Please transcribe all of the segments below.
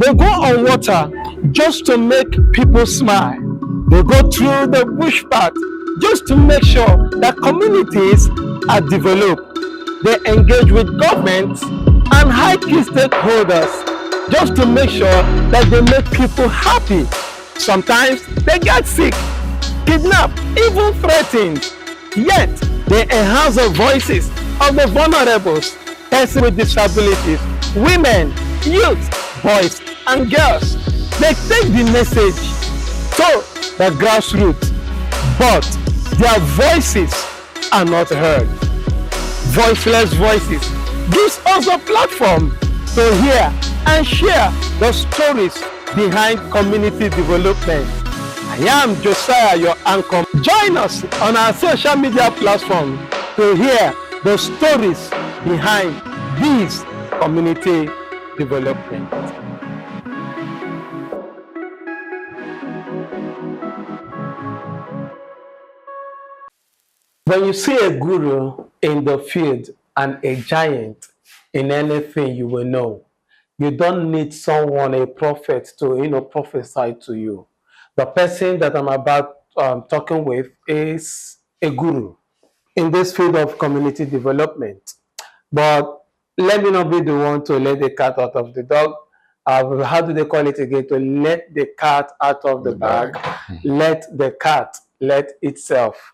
They go on water just to make people smile. They go through the bush path just to make sure that communities are developed. They engage with governments and high key stakeholders just to make sure that they make people happy. Sometimes they get sick, kidnapped, even threatened. Yet they enhance the voices of the vulnerables, persons with disabilities, women, youth, boys and girls. They take the message to the grassroots, but their voices are not heard. Voiceless Voices gives us a platform to hear and share the stories behind community development. I am Josiah, your anchor. Join us on our social media platform to hear the stories behind these community development. When you see a guru in the field and a giant in anything, you will know. You don't need someone, a prophet, to prophesy to you. The person that I'm about talking with is a guru in this field of community development. But let me not be the one to let the cat out of the dog. How do they call it again? To let the cat out of the bag. Let the cat let itself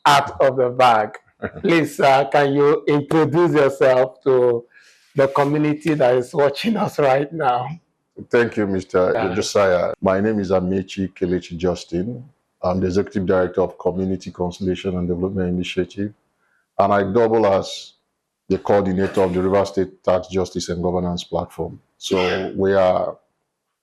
out of the bag. Please, can you introduce yourself to the community that is watching us right now? Thank you, Mr. Josiah. My name is Amechi Kelechi Justin. I'm the Executive Director of Community Conciliation and Development Initiative, and I double as the coordinator of the River State Tax Justice and Governance Platform. So we are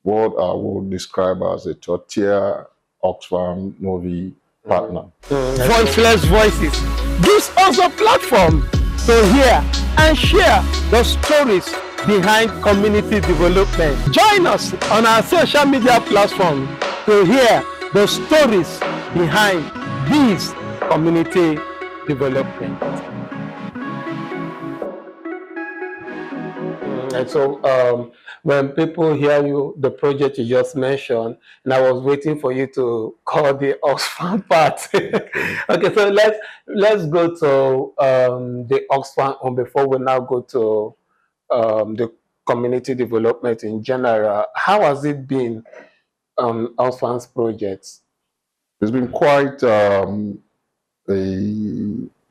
what I would describe as a third-tier Oxfam Novi partner. Voiceless Voices gives us a platform to hear and share the stories behind community development. Join us on our social media platform to hear the stories behind these community development. And so when people hear you, the project you just mentioned, and I was waiting for you to call the Oxfam part. Okay, so let's go to the Oxfam before we now go to the community development in general. How has it been on Oxfam's projects? It's been quite an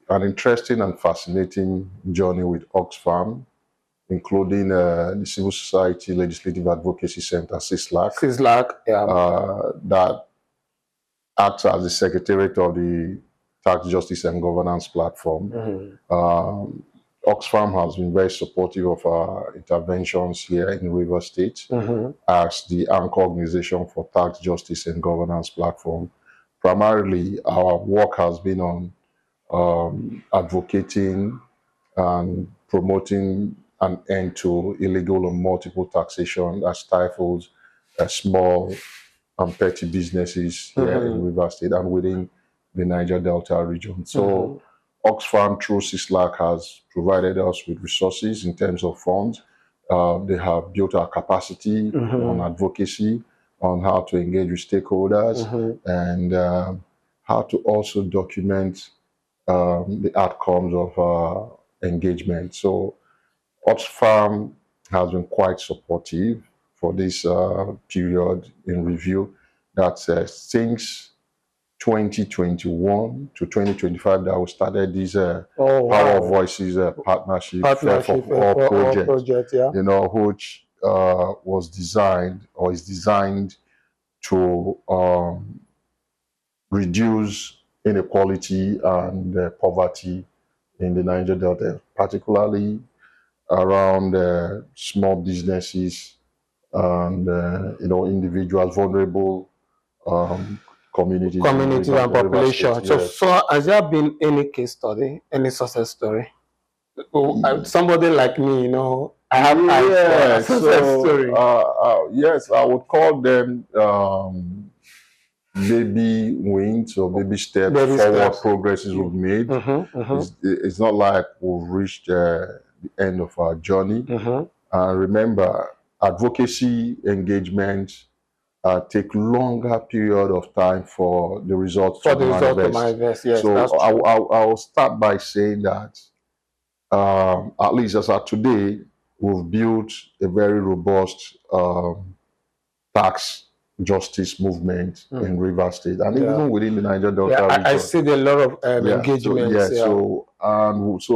interesting and fascinating journey with Oxfam, including the Civil Society Legislative Advocacy Center, CISLAC. CISLAC, yeah. That acts as the secretariat of the Tax Justice and Governance Platform. Mm-hmm. Oxfam has been very supportive of our interventions here in River State as the anchor organization for Tax Justice and Governance Platform. Primarily, our work has been on advocating and promoting an end to illegal and multiple taxation that stifles small and petty businesses here in River State and within the Niger Delta region. So Oxfam through CISLAC has provided us with resources in terms of funds. They have built our capacity on advocacy, on how to engage with stakeholders, and how to also document the outcomes of engagement. So Oxfam has been quite supportive for this period in review. That since 2021 to 2025 that we started this Power of Voices partnership for all project, yeah. Which was designed or is designed to reduce inequality and poverty in the Niger Delta, particularly around small businesses and individuals, vulnerable communities and population. Yes. So has there been any case study, any success story? Somebody like me, I have a success story. Yes, I would call them baby wins or baby steps forward progresses we've made. It's not like we've reached the end of our journey. And remember, advocacy engagements take longer period of time for the results to manifest. Yes, So that's true. I'll start by saying that at least as of today, we've built a very robust tax justice movement in Rivers State, and even within the Niger Delta region. I see a lot of engagements. So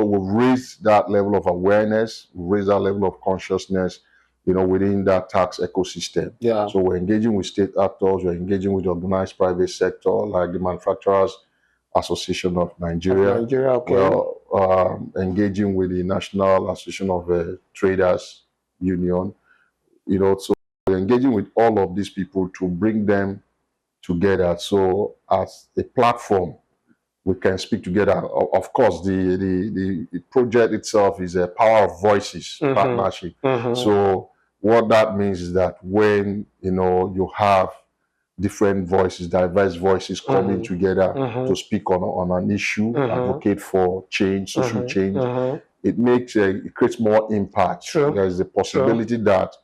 we've raised that level of awareness, raised that level of consciousness, within that tax ecosystem. So we're engaging with state actors, we're engaging with the organized private sector, like the Manufacturers Association of Nigeria. We're engaging with the National Association of Traders Union. So we're engaging with all of these people to bring them together. So as a platform, we can speak together. Of course, the project itself is a Power of Voices partnership. So what that means is that when you have different voices, diverse voices coming together to speak on an issue, advocate for change, social change, it creates more impact. There's a possibility that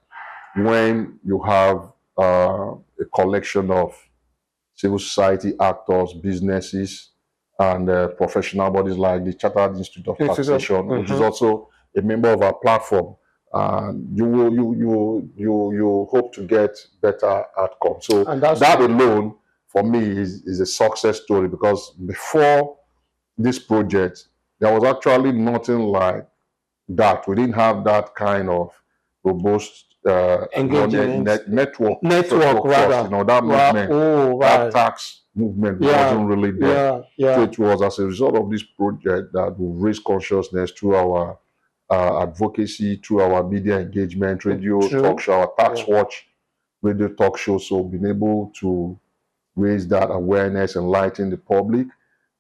when you have a collection of civil society actors, businesses, and professional bodies like the Chartered Institute of Taxation, which is also a member of our platform, you hope to get better outcomes. So that alone, for me, is a success story, because before this project, there was actually nothing like that. We didn't have that kind of robust network first, that movement, that tax movement wasn't really there. So it was as a result of this project that we raised consciousness through our advocacy, through our media engagement, radio talk show, our tax watch radio talk show. So being able to raise that awareness, enlighten the public.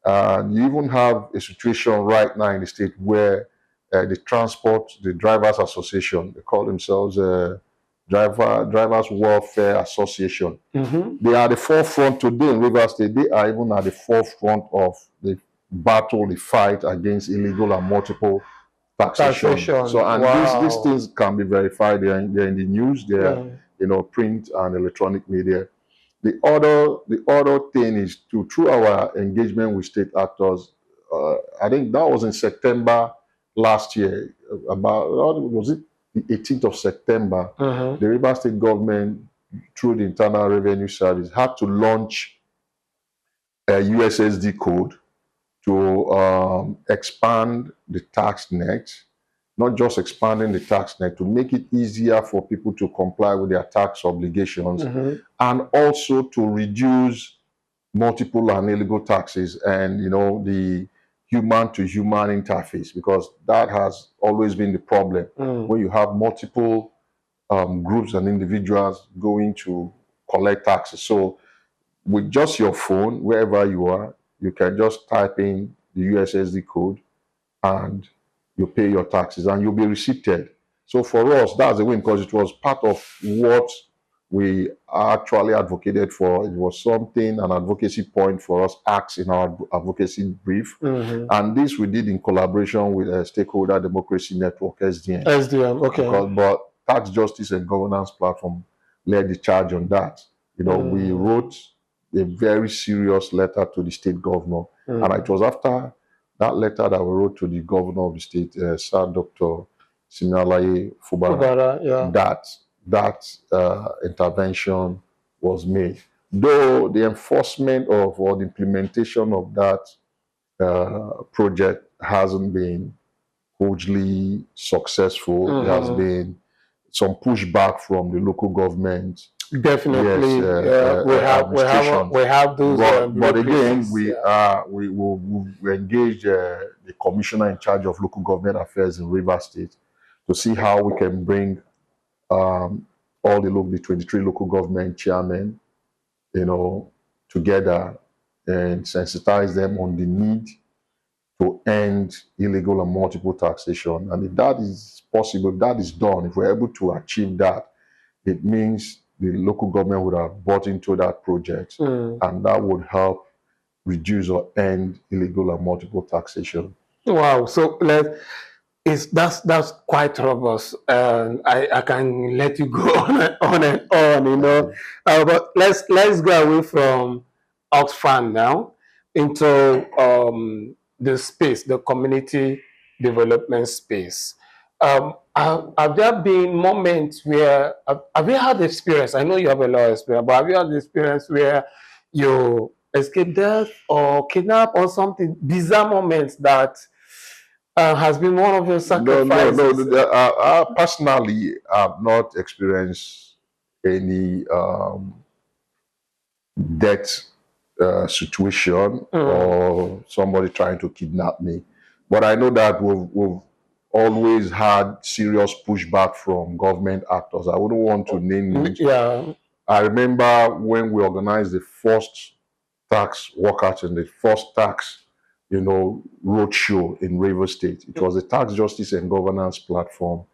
You even have a situation right now in the state where the Drivers Association, they call themselves Drivers Welfare Association. They are the forefront today in Rivers State. They are even at the forefront of the battle, the fight against illegal and multiple taxation. So, and these things can be verified. They're in the news. They're print and electronic media. The other thing is through our engagement with state actors. I think that was in September last year. Was it the 18th of September? The Rivers State government, through the Internal Revenue Service, had to launch a USSD code to expand the tax net. Not just expanding the tax net, to make it easier for people to comply with their tax obligations, and also to reduce multiple and illegal taxes and the human-to-human interface, because that has always been the problem. When you have multiple groups and individuals going to collect taxes. So with just your phone, wherever you are, you can just type in the USSD code and you pay your taxes and you'll be receipted. So for us, that's a win, because it was part of what we actually advocated for. It was something, an advocacy point for us, acts in our advocacy brief. And this we did in collaboration with Stakeholder Democracy Network, SDN. But Tax Justice and Governance Platform led the charge on that. We wrote a very serious letter to the state governor. And it was after that letter that we wrote to the governor of the state, Sir Dr. Siminalayi Fubara, that intervention was made. Though the enforcement or the implementation of that project hasn't been hugely successful, there has been some pushback from the local government. Definitely, we have those. But again, we engage the commissioner in charge of local government affairs in Rivers State to see how we can bring all the 23 local government chairmen, together and sensitize them on the need to end illegal and multiple taxation. And if that is possible, if that is done, if we're able to achieve that, it means the local government would have bought into that project, and that would help reduce or end illegal and multiple taxation. Wow. So That's quite robust. I can let you go on and on, you know. But let's go away from Oxfam now into the space, the community development space. Have there been moments where have you had experience? I know you have a lot of experience, but have you had the experience where you escape death or kidnap or something? Bizarre moments that has been one of your No, no, no. sacrifices. Personally, I've not experienced any death situation or somebody trying to kidnap me. But I know that we've always had serious pushback from government actors. I wouldn't want to name names. Yeah. I remember when we organized the first tax workout and the first tax, roadshow in Rivers State. It was the Tax Justice and Governance platform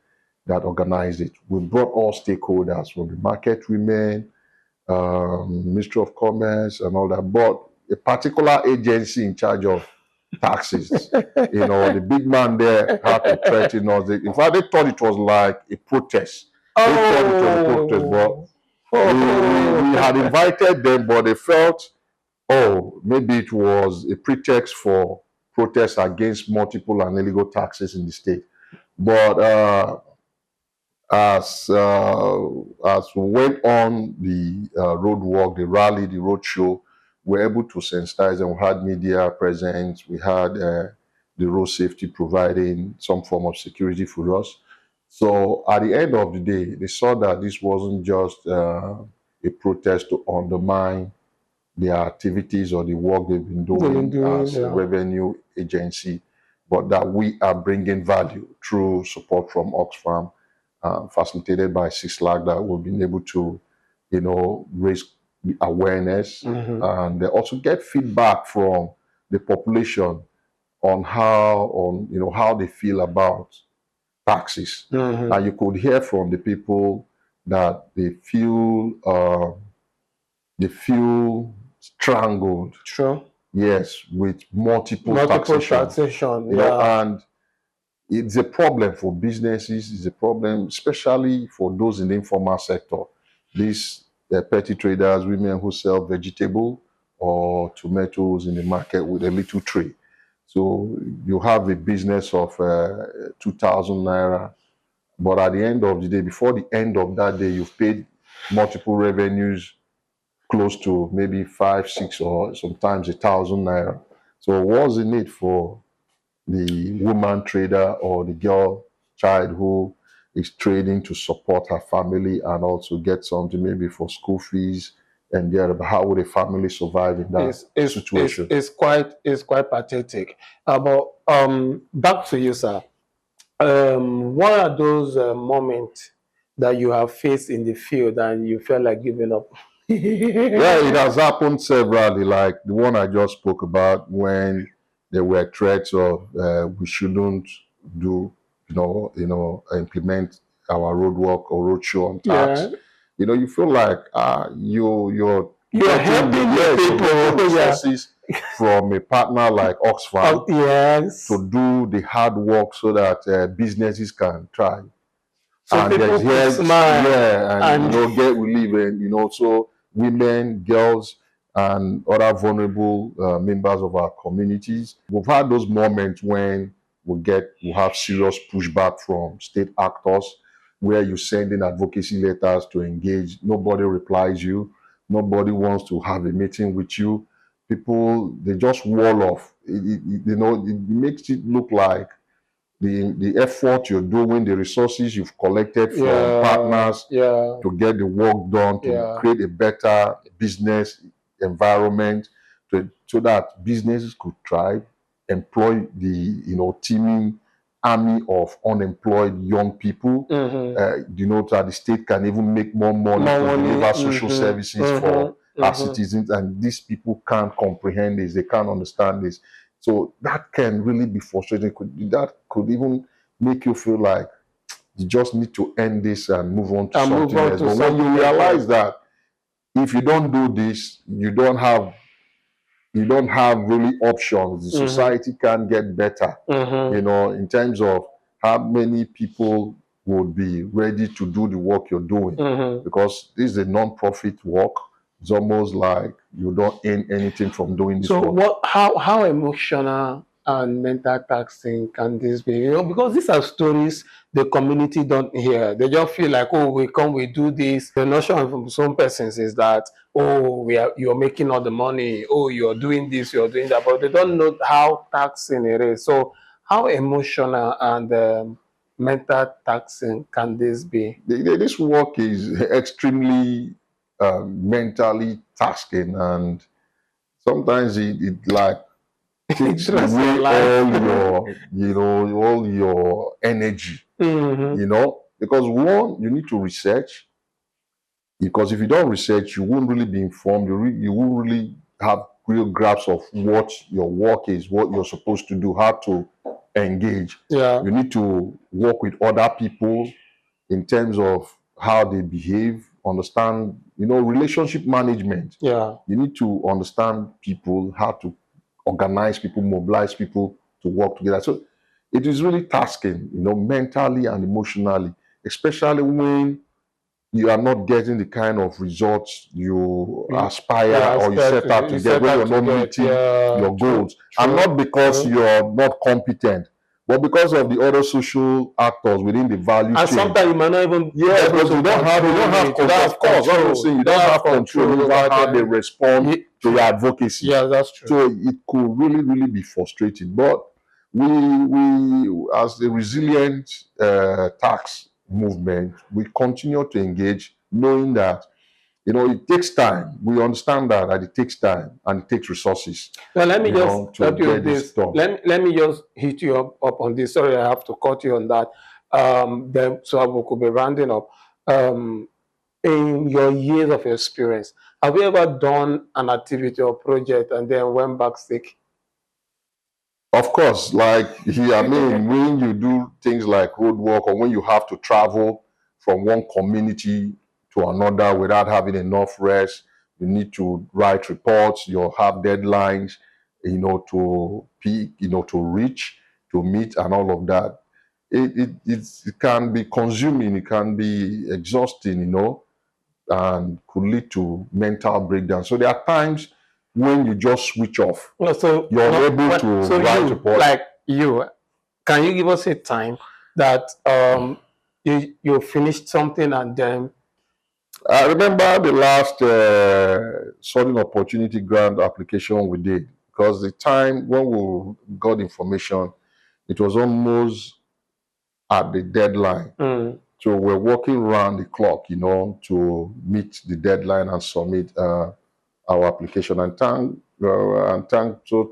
that organized it. We brought all stakeholders from the market women, Ministry of Commerce, and all that. But a particular agency in charge of taxes, the big man there had to threaten us. In fact, they thought it was like a protest. They thought it was a protest, but we had invited them, but they felt, oh, maybe it was a pretext for protests against multiple and illegal taxes in the state. But as we went on the road walk, the rally, the road show, we were able to sensitize, and we had media presence. We had the road safety providing some form of security for us. So at the end of the day, they saw that this wasn't just a protest to undermine their activities or the work they've been doing as a revenue agency, but that we are bringing value through support from Oxfam, facilitated by CISLAC, that we've been able to, raise the awareness and also get feedback from the population on how they feel about taxes. And you could hear from the people that they feel strangled. Sure. Yes, with multiple taxation. And it's a problem for businesses. It's a problem, especially for those in the informal sector. These petty traders, women who sell vegetable or tomatoes in the market with a little tray. So you have a business of 2,000 naira, but at the end of the day, before the end of that day, you've paid multiple revenues close to maybe 5, 6, or sometimes 1,000 naira. So what's the need for the woman trader or the girl child who is trading to support her family and also get something maybe for school fees and how would a family survive in that situation? It's quite pathetic. But back to you, sir. What are those moments that you have faced in the field and you felt like giving up? Yeah, it has happened severally, like the one I just spoke about when there were threats of we shouldn't do, implement our roadwork or roadshow on tax. Yeah. You feel like you're helping the people resources from a partner like Oxfam to do the hard work so that businesses can thrive. So and people there's smile and get relief, and so women, girls, and other vulnerable members of our communities. We've had those moments when we have serious pushback from state actors, where you send in advocacy letters to engage. Nobody replies you. Nobody wants to have a meeting with you. People, they just wall off. It makes it look like the effort you're doing, the resources you've collected from partners to get the work done, to create a better business environment, so that businesses could thrive, employ the teeming army of unemployed young people. That the state can even make more money to deliver social services for our citizens, and these people can't comprehend this, they can't understand this. So that can really be frustrating. That could even make you feel like you just need to end this and move on to something else. But when you realize that if you don't do this, you don't have really options. The society can get better, in terms of how many people would be ready to do the work you're doing? Because this is a non-profit work. It's almost like you don't earn anything from doing this So work. how emotional and mental taxing can this be? You know, because these are stories the community don't hear. They just feel like, oh, we come, we do this. The notion from some persons is that, oh, you're making all the money, oh, you're doing this, you're doing that, but they don't know how taxing it is. So how emotional and mental taxing can this be? This work is extremely mentally tasking, and sometimes it like takes Stress your away life. all your, all your energy, because one, you need to research, because if you don't research, you won't really be informed. You won't really have real grasp of what your work is, what you're supposed to do, how to engage. Yeah. You need to work with other people in terms of how they behave, understand, relationship management. Yeah. You need to understand people, how to organize people, mobilize people to work together. So it is really tasking, mentally and emotionally, especially when you are not getting the kind of results you aspire or you set out to get, when you're not meeting your goals. And not because you're not competent, but because of the other social actors within the value chain. And sometimes you might not even because you don't have control. Of course, what I'm saying, you don't have control over how they respond to your advocacy. Yeah, that's true. So it could really, really be frustrating. But we as the resilient tax movement, we continue to engage, knowing that it takes time. We understand that it takes time and it takes resources. Now let me just to help you get with this this. done. Let me just hit you up on this. Sorry, I have to cut you on that. Then so we could be rounding up. In your years of experience, have you ever done an activity or project and then went back sick? Of course, like when you do things like road work, or when you have to travel from one community to another without having enough rest, you need to write reports, you have deadlines, to peak, to reach, to meet, and all of that. It can be consuming, it can be exhausting, and could lead to mental breakdown. So there are times when you just switch off. So you're able to write reports. Like can you give us a time that you finished something and then? I remember the last sudden opportunity grant application we did, because the time when we got information, it was almost at the deadline. So we're working around the clock, to meet the deadline and submit our application. And so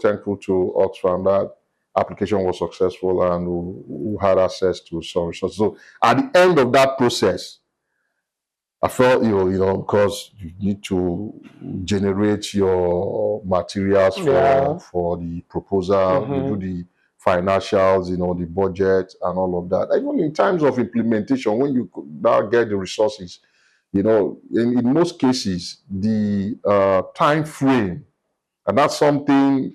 thankful to Oxfam that application was successful and we had access to some resources. So at the end of that process, I felt because you need to generate your materials for the proposal, you do the financials, the budget and all of that. Even in times of implementation, when you now get the resources, in most cases, the time frame, and that's something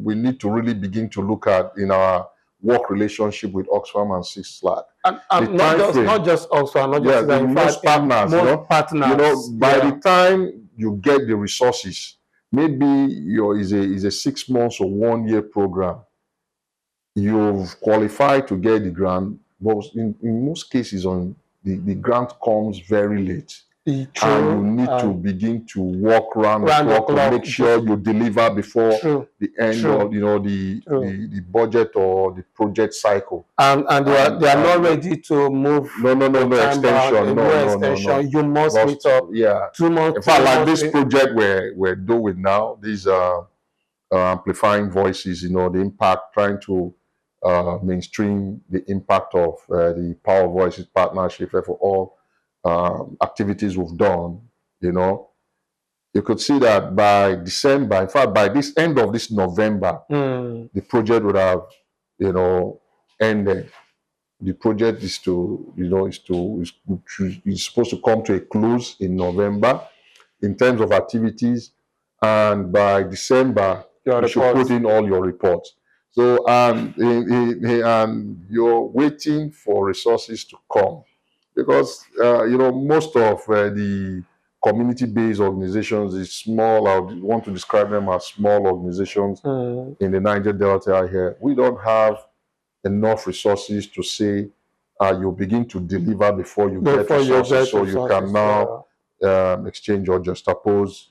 we need to really begin to look at in our work relationship with Oxfam and Six Flag. And not just Oxfam, not just most partners. Partners. By the time you get the resources, maybe is a 6 months or 1 year program. You've qualified to get the grant, but in most cases, the grant comes very late. And you need to begin to walk around the clock to make sure you deliver before the end of the budget or the project cycle. And they are not ready to move. No extension. No. You must meet up. 2 months. In fact, like this project we're doing now, these amplifying voices, the impact, trying to mainstream the impact of the Power Voices partnership for all activities we've done. You could see that by December, in fact, by this end of this November, the project would have, ended. The project is supposed to come to a close in November in terms of activities, and by December you should put in all your reports. So and you're waiting for resources to come because most of the community-based organizations is small. I would want to describe them as small organizations in the Niger Delta here. We don't have enough resources to say you begin to deliver before you get resources, so you can now exchange or juxtapose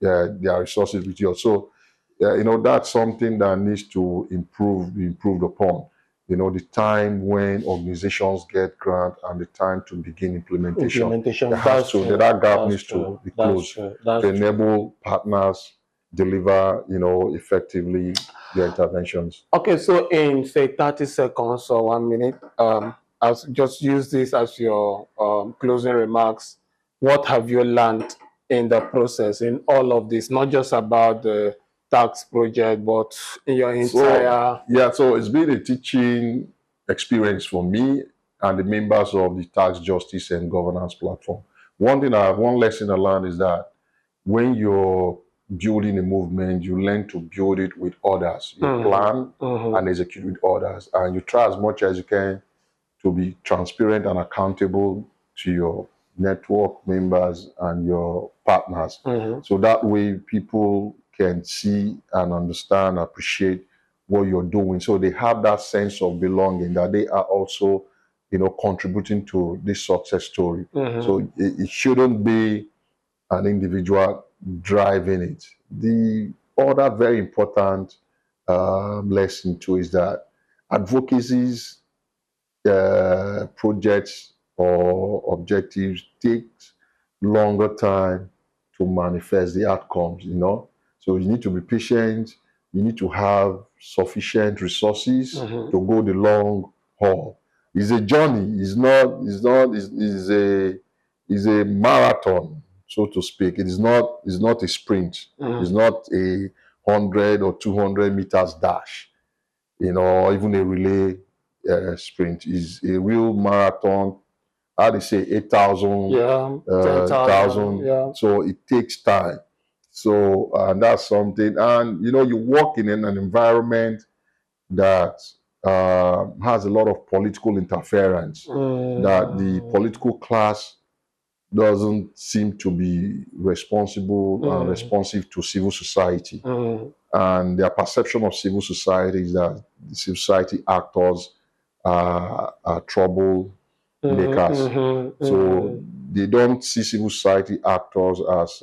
their resources with yours. So that's something that needs to be improved upon. The time when organizations get grant and the time to begin implementation. That gap needs to be closed to enable partners deliver, effectively their interventions. Okay, so in say 30 seconds or 1 minute, I'll just use this as your closing remarks. What have you learned in the process in all of this, not just about the tax project, but in your entire... So it's been a teaching experience for me and the members of the Tax Justice and Governance platform. One lesson I learned is that when you're building a movement, you learn to build it with others. You plan and execute with others, and you try as much as you can to be transparent and accountable to your network members and your partners. So that way people can see and understand, appreciate what you're doing. So they have that sense of belonging, that they are also, contributing to this success story. So it shouldn't be an individual driving it. The other very important lesson too is that advocacies projects or objectives takes longer time to manifest the outcomes, So you need to be patient. You need to have sufficient resources to go the long haul. It's a journey. It's a marathon, so to speak. It's not a sprint. It's not a 100 or 200 meters dash, or even a relay sprint. Is a real marathon. How they say 8,000, 10,000. Yeah. So it takes time. So that's something. And you work in an environment that has a lot of political interference. That the political class doesn't seem to be responsible and responsive to civil society. And their perception of civil society is that the civil society actors are troublemakers. So they don't see civil society actors as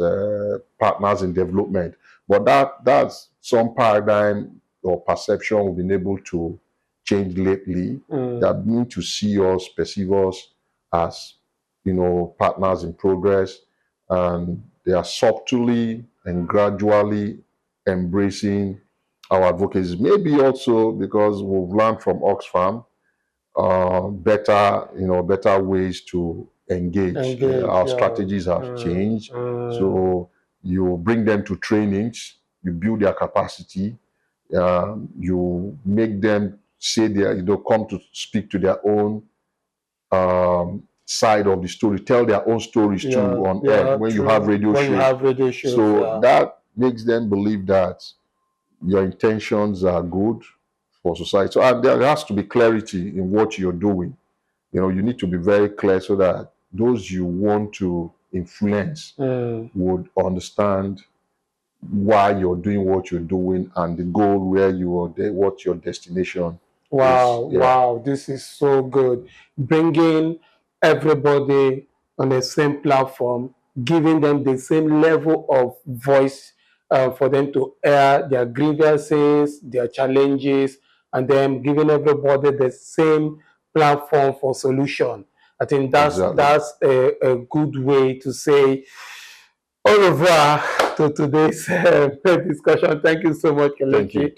partners in development. But that's some paradigm or perception we've been able to change lately, that mean to see us, perceive us as, partners in progress. And they are subtly and gradually embracing our advocacy. Maybe also because we've learned from Oxfam better ways to engage. Our strategies have changed. So you bring them to trainings, you build their capacity, you make them say come to speak to their own side of the story, tell their own stories too on air when you have radio shows. So that makes them believe that your intentions are good for society. So there has to be clarity in what you're doing. You need to be very clear so that those you want to influence would understand why you're doing what you're doing and the goal where you are there, what your destination. Wow, this is so good. Bringing everybody on the same platform, giving them the same level of voice for them to air their grievances, their challenges, and then giving everybody the same platform for solution. I think that's a good way to say au revoir to today's discussion. Thank you so much, Kelechi.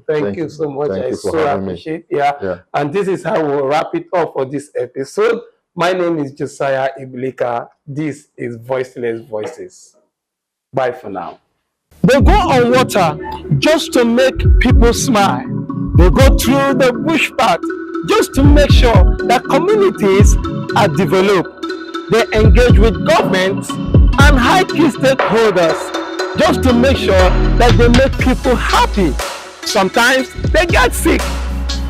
Thank you so much. I so appreciate it. Yeah. And this is how we'll wrap it up for this episode. My name is Josiah Iblika. This is Voiceless Voices. Bye for now. They go on water just to make people smile. They go through the bush path just to make sure that communities are developed. They engage with governments and high key stakeholders just to make sure that they make people happy. Sometimes they get sick,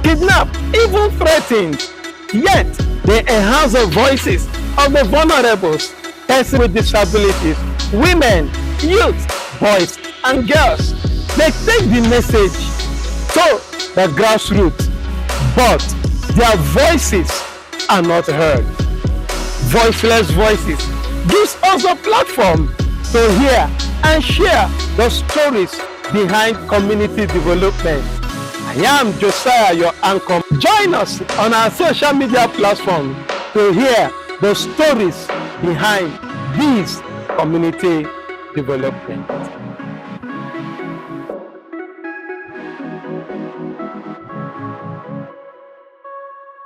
kidnapped, even threatened. Yet, they enhance the voices of the vulnerables, persons with disabilities, women, youth, boys, and girls. They take the message to the grassroots, but their voices are not heard. Voiceless Voices gives us a platform to hear and share the stories behind community development. I am Josiah, your anchor. Join us on our social media platform to hear the stories behind these community development.